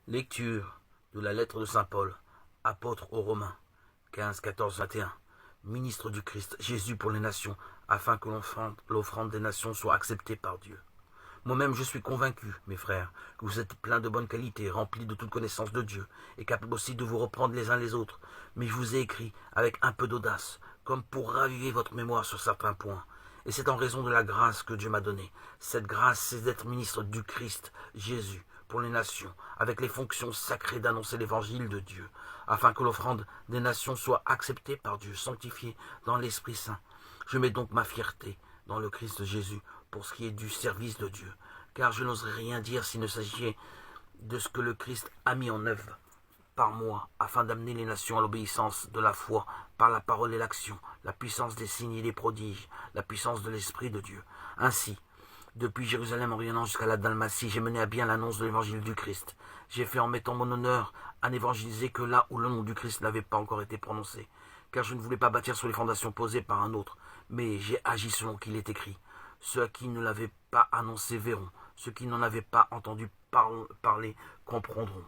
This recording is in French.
Lecture de la lettre de saint Paul, apôtre aux Romains, 15, 14, 21. Ministre du Christ, Jésus pour les nations, afin que l'offrande des nations soit acceptée par Dieu. Moi-même, je suis convaincu, mes frères, que vous êtes pleins de bonnes qualités, remplis de toute connaissance de Dieu, et capables aussi de vous reprendre les uns les autres. Mais je vous ai écrit avec un peu d'audace, comme pour raviver votre mémoire sur certains points. Et c'est en raison de la grâce que Dieu m'a donnée. Cette grâce, c'est d'être ministre du Christ, Jésus, pour les nations, avec les fonctions sacrées d'annoncer l'évangile de Dieu, afin que l'offrande des nations soit acceptée par Dieu, sanctifiée dans l'Esprit Saint. Je mets donc ma fierté dans le Christ Jésus pour ce qui est du service de Dieu, car je n'oserais rien dire s'il ne s'agissait de ce que le Christ a mis en œuvre par moi, afin d'amener les nations à l'obéissance de la foi par la parole et l'action, la puissance des signes et des prodiges, la puissance de l'Esprit de Dieu. Ainsi, depuis Jérusalem en revenant jusqu'à la Dalmatie, j'ai mené à bien l'annonce de l'évangile du Christ. J'ai fait en mettant mon honneur à n'évangéliser que là où le nom du Christ n'avait pas encore été prononcé, car je ne voulais pas bâtir sur les fondations posées par un autre, mais j'ai agi selon qu'il est écrit. Ceux qui ne l'avaient pas annoncé verront, ceux qui n'en avaient pas entendu parler comprendront.